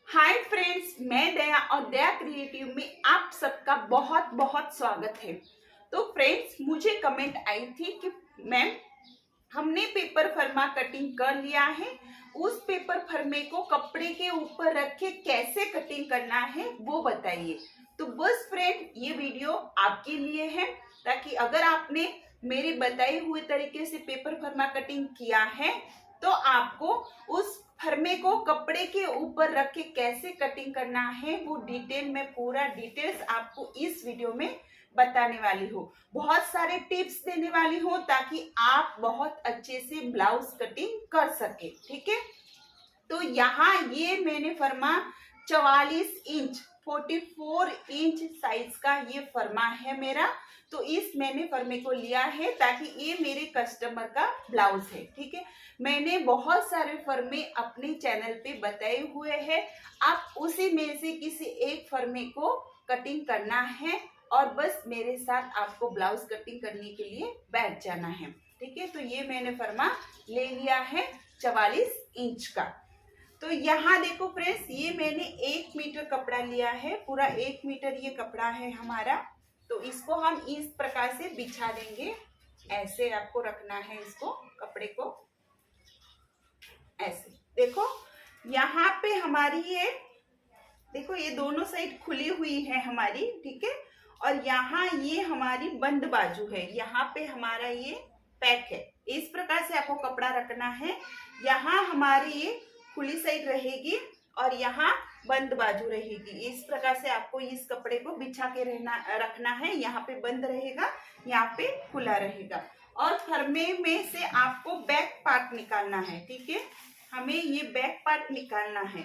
Hi friends, मैं दया और दया creative में आप सबका बहुत बहुत स्वागत है। तो फ्रेंड्स, मुझे कमेंट आई थी कि मैम हमने पेपर फर्मा कटिंग कर लिया है, उस पेपर फर्मे को कपड़े के ऊपर रख के कैसे कटिंग करना है वो बताइए। तो बस फ्रेंड, ये वीडियो आपके लिए है ताकि अगर आपने मेरे बताए हुए तरीके से पेपर फर्मा कटिंग किया है तो आपको उस फर्मे को कपड़े के ऊपर रख के कैसे कटिंग करना है वो डिटेल में पूरा डिटेल्स आपको इस वीडियो में बताने वाली हूँ। बहुत सारे टिप्स देने वाली हूँ ताकि आप बहुत अच्छे से ब्लाउज कटिंग कर सके। ठीक है, तो यहाँ ये मैंने फर्मा 44 इंच 44 इंच साइज का ये फर्मा है मेरा। तो इस मैंने फर्मे को लिया है ताकि ये मेरे कस्टमर का ब्लाउज है। ठीक है, मैंने बहुत सारे फर्मे अपने चैनल पे बताए हुए हैं, आप उसी में से किसी एक फर्मे को कटिंग करना है और बस मेरे साथ आपको ब्लाउज कटिंग करने के लिए बैठ जाना है। ठीक है, तो ये मैंने फर्मा ले लिया है 44 इंच का। तो यहाँ देखो फ्रेंड्स, ये मैंने 1 मीटर कपड़ा लिया है, पूरा 1 मीटर ये कपड़ा है हमारा। तो इसको हम इस प्रकार से बिछा देंगे, ऐसे आपको रखना है इसको, कपड़े को ऐसे। देखो यहाँ पे हमारी ये देखो, ये दोनों साइड खुली हुई है हमारी। ठीक है, और यहाँ ये हमारी बंद बाजू है, यहाँ पे हमारा ये पैक है। इस प्रकार से आपको कपड़ा रखना है। यहाँ हमारी ये खुली साइड रहेगी और यहाँ बंद बाजू रहेगी। इस प्रकार से आपको इस कपड़े को बिछा के रखना है। यहाँ पे बंद रहेगा, यहाँ पे खुला रहेगा। और फर्मे में से आपको बैक पार्ट निकालना है। ठीक है, हमें ये बैक पार्ट निकालना है।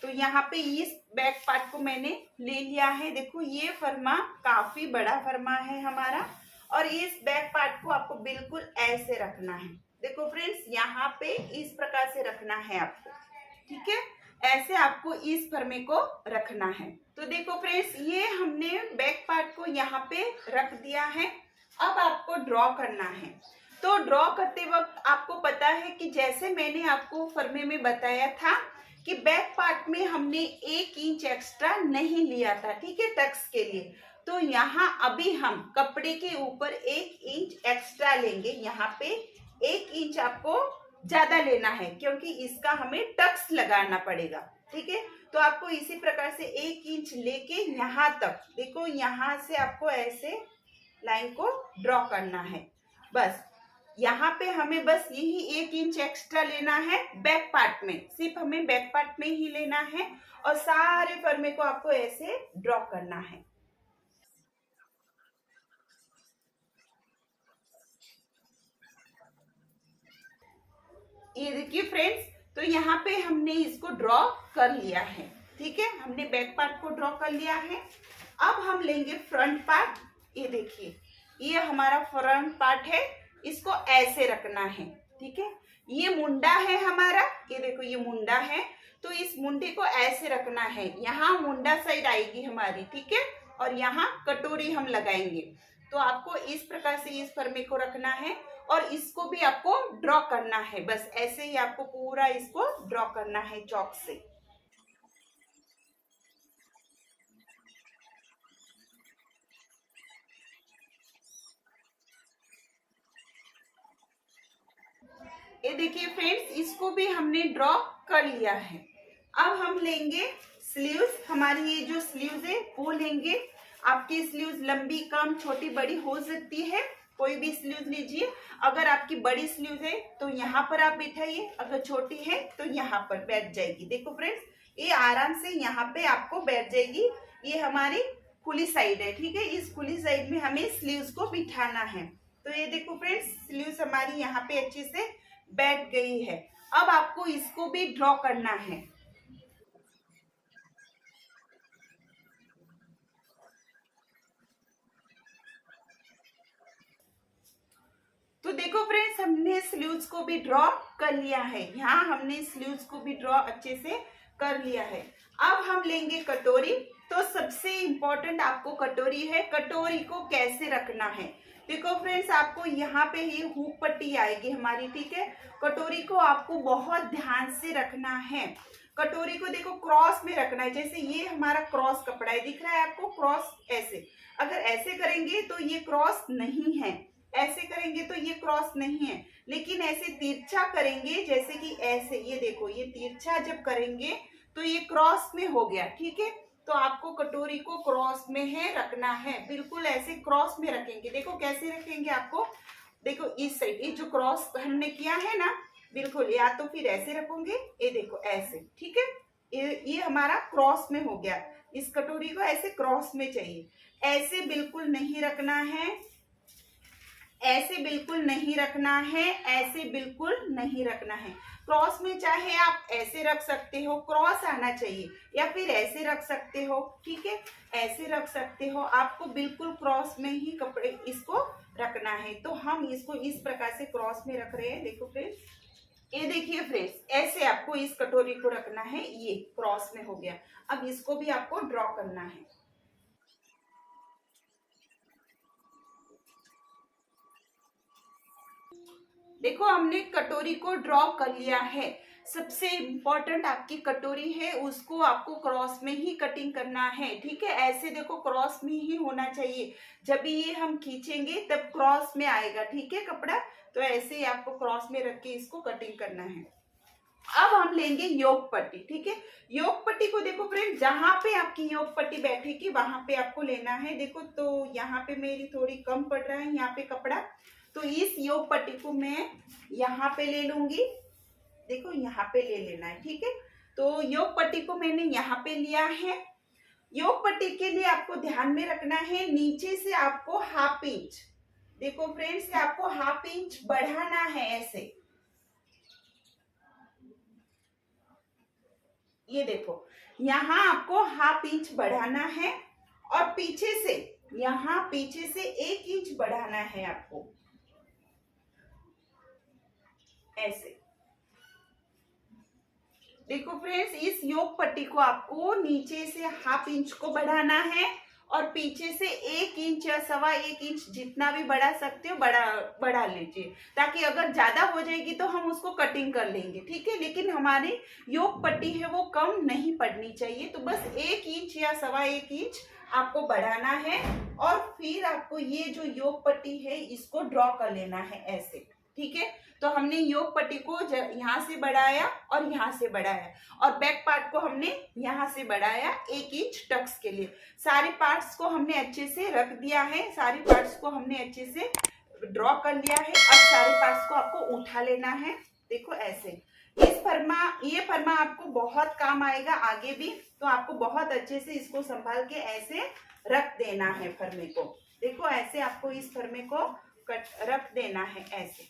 तो यहाँ पे इस बैक पार्ट को मैंने ले लिया है। देखो ये फर्मा काफी बड़ा फर्मा है हमारा, और इस बैक पार्ट को आपको बिल्कुल ऐसे रखना है। देखो फ्रेंड्स, यहाँ पे इस प्रकार से रखना है आपको। ठीक है, ऐसे आपको इस फर्मे को रखना है। तो देखो फ्रेंड्स, ये हमने बैक पार्ट को यहाँ पे रख दिया है। अब आपको ड्रॉ करना है। तो ड्रॉ करते वक्त आपको पता है कि जैसे मैंने आपको फर्मे में बताया था कि बैक पार्ट में हमने 1 इंच एक्स्ट्रा नहीं लिया था। ठीक है, टक्स के लिए। तो यहाँ अभी हम कपड़े के ऊपर 1 इंच एक्स्ट्रा लेंगे। यहाँ पे 1 इंच आपको ज्यादा लेना है क्योंकि इसका हमें टक्स लगाना पड़ेगा। ठीक है, तो आपको इसी प्रकार से 1 इंच लेके यहाँ तक, देखो यहाँ से आपको ऐसे लाइन को ड्रॉ करना है। बस यहाँ पे हमें बस यही 1 इंच एक्स्ट्रा लेना है बैक पार्ट में, सिर्फ हमें बैक पार्ट में ही लेना है। और सारे फर्मे को आपको ऐसे ड्रॉ करना है। ये देखिए फ्रेंड्स, तो यहाँ पे हमने इसको ड्रॉ कर लिया है। ठीक है, हमने बैक पार्ट को ड्रॉ कर लिया है। अब हम लेंगे फ्रंट पार्ट। ये देखिए, ये हमारा फ्रंट पार्ट है, इसको ऐसे रखना है। ठीक है, ये मुंडा है हमारा, ये देखो ये मुंडा है। तो इस मुंडे को ऐसे रखना है, यहाँ मुंडा साइड आएगी हमारी। ठीक है, और यहाँ कटोरी हम लगाएंगे। तो आपको इस प्रकार से इस फर्मे को रखना है और इसको भी आपको ड्रॉ करना है। बस ऐसे ही आपको पूरा इसको ड्रॉ करना है चॉक से। ये देखिए फ्रेंड्स, इसको भी हमने ड्रॉ कर लिया है। अब हम लेंगे स्लीव्स। हमारी ये जो स्लीव्स है वो लेंगे। आपकी स्लीव्स लंबी कम छोटी बड़ी हो सकती है, कोई भी स्लीव्स लीजिए। अगर आपकी बड़ी स्लीव्स है तो यहाँ पर आप बैठाइए, अगर छोटी है तो यहाँ पर बैठ जाएगी। देखो फ्रेंड्स, ये आराम से यहाँ पे आपको बैठ जाएगी। ये हमारी खुली साइड है। ठीक है, इस खुली साइड में हमें स्लीव्स को बिठाना है। तो ये देखो फ्रेंड्स, स्लीव्स हमारी यहाँ पे अच्छे से बैठ गई है। अब आपको इसको भी ड्रॉ करना है। तो देखो फ्रेंड्स, हमने स्लीव्स को भी ड्रॉ कर लिया है। यहाँ हमने स्लीव्स को भी ड्रॉ अच्छे से कर लिया है। अब हम लेंगे कटोरी। तो सबसे इम्पोर्टेंट आपको कटोरी है। कटोरी को कैसे रखना है, देखो फ्रेंड्स, आपको यहाँ पे ये हुक पट्टी आएगी हमारी। ठीक है, कटोरी को आपको बहुत ध्यान से रखना है। कटोरी को देखो क्रॉस में रखना है, जैसे ये हमारा क्रॉस कपड़ा है, दिख रहा है आपको क्रॉस, ऐसे अगर ऐसे करेंगे तो ये क्रॉस नहीं है, ऐसे करेंगे तो ये क्रॉस नहीं है, लेकिन ऐसे तिरछा करेंगे जैसे कि ऐसे, ये देखो ये तिरछा जब करेंगे तो ये क्रॉस में हो गया। ठीक है, तो आपको कटोरी को क्रॉस में है रखना है, बिल्कुल ऐसे क्रॉस में रखेंगे। देखो कैसे रखेंगे आपको, देखो इस साइड ये जो क्रॉस हमने किया है ना, बिल्कुल या तो फिर ऐसे रखोगे, ये देखो ऐसे। ठीक है, ये हमारा क्रॉस में हो गया। इस कटोरी को ऐसे क्रॉस में चाहिए, ऐसे बिल्कुल नहीं रखना है, ऐसे बिल्कुल नहीं रखना है, ऐसे बिल्कुल नहीं रखना है। क्रॉस में चाहे आप ऐसे रख सकते हो, क्रॉस आना चाहिए, या फिर ऐसे रख सकते हो। ठीक है, ऐसे रख सकते हो, आपको बिल्कुल क्रॉस में ही कपड़े इसको रखना है। तो हम इसको इस प्रकार से क्रॉस में रख रहे हैं। देखो फ्रेंड्स, ये देखिए फ्रेंड्स, ऐसे आपको इस कटोरी को रखना है, ये क्रॉस में हो गया। अब इसको भी आपको ड्रॉ करना है। देखो हमने कटोरी को ड्रॉ कर लिया है। सबसे इम्पोर्टेंट आपकी कटोरी है, उसको आपको क्रॉस में ही कटिंग करना है। ठीक है, ऐसे देखो क्रॉस में ही होना चाहिए, जब ये हम खींचेंगे तब क्रॉस में आएगा। ठीक है कपड़ा, तो ऐसे ही आपको क्रॉस में रख के इसको कटिंग करना है। अब हम लेंगे योक पट्टी। ठीक है, योक पट्टी को देखो फ्रेंड, जहां पे आपकी योक पट्टी बैठेगी वहां पे आपको लेना है। देखो तो यहाँ पे मेरी थोड़ी कम पड़ रहा है यहाँ पे कपड़ा, तो इस योक पट्टी को मैं यहाँ पे ले लूंगी। देखो यहाँ पे ले लेना है। ठीक है, तो योक पट्टी को मैंने यहाँ पे लिया है। योक पट्टी के लिए आपको ध्यान में रखना है, नीचे से आपको हाफ इंच, देखो फ्रेंड्स आपको हाफ इंच बढ़ाना है ऐसे। ये देखो यहाँ आपको हाफ इंच बढ़ाना है, और पीछे से यहाँ पीछे से 1 इंच बढ़ाना है आपको, ऐसे। देखो फ्रेंड्स, इस योक पट्टी को आपको नीचे से हाफ इंच को बढ़ाना है, और पीछे से 1 इंच या 1.25 इंच जितना भी बढ़ा सकते हो बढ़ा लीजिए, ताकि अगर ज्यादा हो जाएगी तो हम उसको कटिंग कर लेंगे। ठीक है, लेकिन हमारी योक पट्टी है वो कम नहीं पड़नी चाहिए, तो बस 1 इंच या 1.25 इंच आपको बढ़ाना है, और फिर आपको ये जो योक पट्टी है इसको ड्रॉ कर लेना है ऐसे। ठीक है, तो हमने योक पट्टी को यहाँ से बढ़ाया और यहाँ से बढ़ाया, और बैक पार्ट को हमने यहाँ से बढ़ाया 1 इंच टक्स के लिए। सारे पार्ट्स को हमने अच्छे से रख दिया है, सारे पार्ट्स को हमने अच्छे से ड्रॉ कर लिया है। अब सारे पार्ट्स को आपको उठा लेना है। देखो ऐसे, ये फरमा आपको बहुत काम आएगा आगे भी, तो आपको बहुत अच्छे से इसको संभाल के ऐसे रख देना है फर्मे को। देखो ऐसे आपको इस फर्मे को रख देना है ऐसे।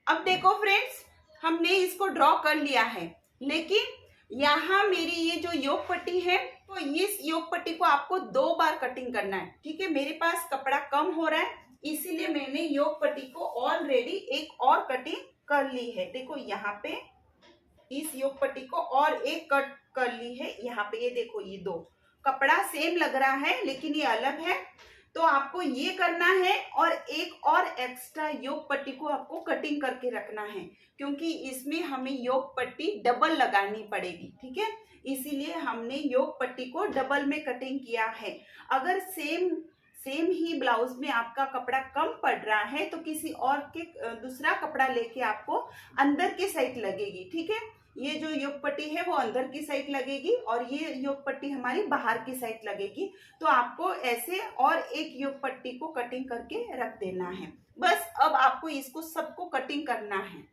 अब देखो फ्रेंड्स, हमने इसको ड्रॉ कर लिया है, लेकिन यहाँ मेरी ये जो योक पट्टी है, तो इस योक पट्टी को आपको 2 बार कटिंग करना है। ठीक है, मेरे पास कपड़ा कम हो रहा है, इसीलिए मैंने योक पट्टी को ऑलरेडी एक और कटिंग कर ली है। देखो यहाँ पे इस योक पट्टी को और एक कट कर ली है यहाँ पे। ये देखो, ये 2 कपड़ा सेम लग रहा है लेकिन ये अलग है, तो आपको ये करना है, और एक और एक्स्ट्रा योक पट्टी को आपको कटिंग करके रखना है, क्योंकि इसमें हमें योक पट्टी डबल लगानी पड़ेगी। ठीक है, इसीलिए हमने योक पट्टी को डबल में कटिंग किया है। अगर सेम ही ब्लाउज में आपका कपड़ा कम पड़ रहा है तो किसी और के दूसरा कपड़ा लेके आपको अंदर के साइड लगेगी। ठीक है, ये जो योक पट्टी है वो अंदर की साइड लगेगी, और ये योक पट्टी हमारी बाहर की साइड लगेगी। तो आपको ऐसे और एक योक पट्टी को कटिंग करके रख देना है। बस अब आपको इसको सबको कटिंग करना है।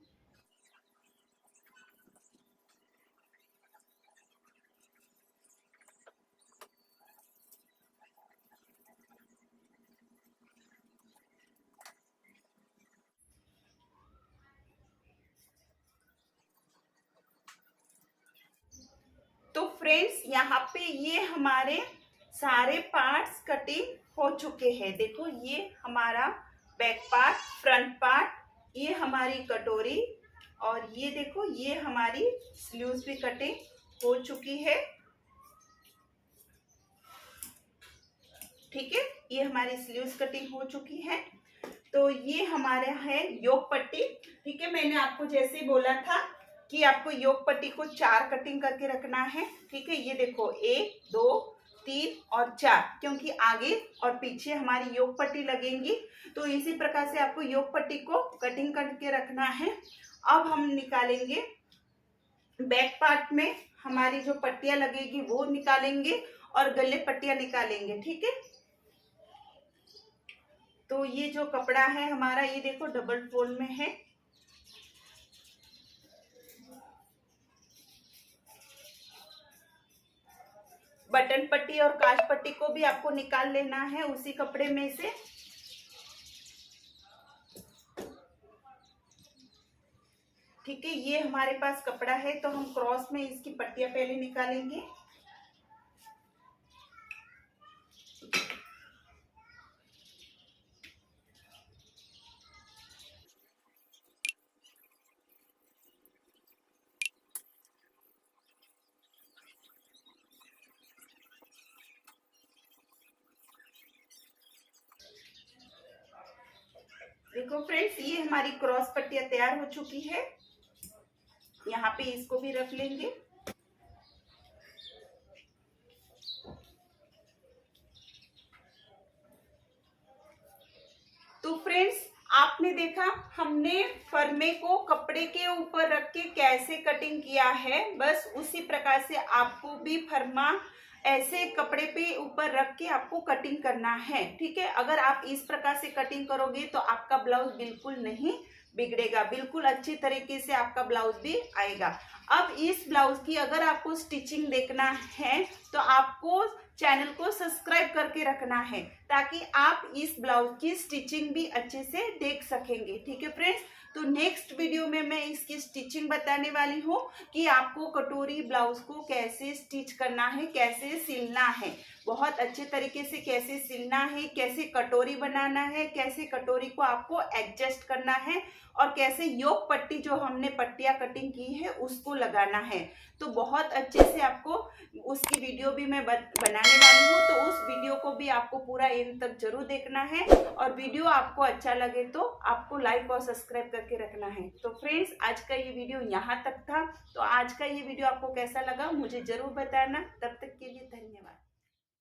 तो फ्रेंड्स, यहाँ पे ये हमारे सारे पार्ट्स कटिंग हो चुके हैं। देखो ये हमारा बैक पार्ट, फ्रंट पार्ट, ये हमारी कटोरी, और ये देखो ये हमारी स्लीव्स भी कटिंग हो चुकी है। ठीक है, ये हमारी स्लीव्स कटिंग हो चुकी है। तो ये हमारा है योग पट्टी। ठीक है, मैंने आपको जैसे बोला था कि आपको योग पट्टी को 4 कटिंग करके रखना है। ठीक है, ये देखो 1 2 3 और 4, क्योंकि आगे और पीछे हमारी योग पट्टी लगेंगी। तो इसी प्रकार से आपको योग पट्टी को कटिंग करके रखना है। अब हम निकालेंगे बैक पार्ट में हमारी जो पट्टियां लगेगी वो निकालेंगे और गले पट्टियां निकालेंगे। ठीक है, तो ये जो कपड़ा है हमारा, ये देखो डबल फोल्ड में है। बटन पट्टी और काज पट्टी को भी आपको निकाल लेना है उसी कपड़े में से। ठीक है, ये हमारे पास कपड़ा है तो हम क्रॉस में इसकी पट्टियां पहले निकालेंगे। देखो फ्रेंड्स, ये हमारी क्रॉस पट्टियां तैयार हो चुकी है। यहाँ पे इसको भी रख लेंगे। तो फ्रेंड्स, आपने देखा हमने फरमे को कपड़े के ऊपर रख के कैसे कटिंग किया है। बस उसी प्रकार से आपको भी फरमा ऐसे कपड़े पे ऊपर रख के आपको कटिंग करना है। ठीक है, अगर आप इस प्रकार से कटिंग करोगे तो आपका ब्लाउज बिल्कुल नहीं बिगड़ेगा, बिल्कुल अच्छी तरीके से आपका ब्लाउज भी आएगा। अब इस ब्लाउज की अगर आपको स्टिचिंग देखना है तो आपको चैनल को सब्सक्राइब करके रखना है, ताकि आप इस ब्लाउज की स्टिचिंग भी अच्छे से देख सकेंगे। ठीक है फ्रेंड्स, तो नेक्स्ट वीडियो में मैं इसकी स्टिचिंग बताने वाली हूँ कि आपको कटोरी ब्लाउज को कैसे स्टिच करना है, कैसे सिलना है, बहुत अच्छे तरीके से कैसे सिलना है, कैसे कटोरी बनाना है, कैसे कटोरी को आपको एडजस्ट करना है और कैसे योग पट्टी जो हमने पट्टियां कटिंग की है उसको लगाना है। तो बहुत अच्छे से आपको उसकी वीडियो भी मैं बनाने वाली हूँ, तो उस वीडियो को भी आपको पूरा एंड तक जरूर देखना है। और वीडियो आपको अच्छा लगे तो आपको लाइक और सब्सक्राइब करके रखना है। तो फ्रेंड्स, आज का ये वीडियो यहाँ तक था। तो आज का ये वीडियो आपको कैसा लगा मुझे जरूर बताना। तब तक के लिए धन्यवाद।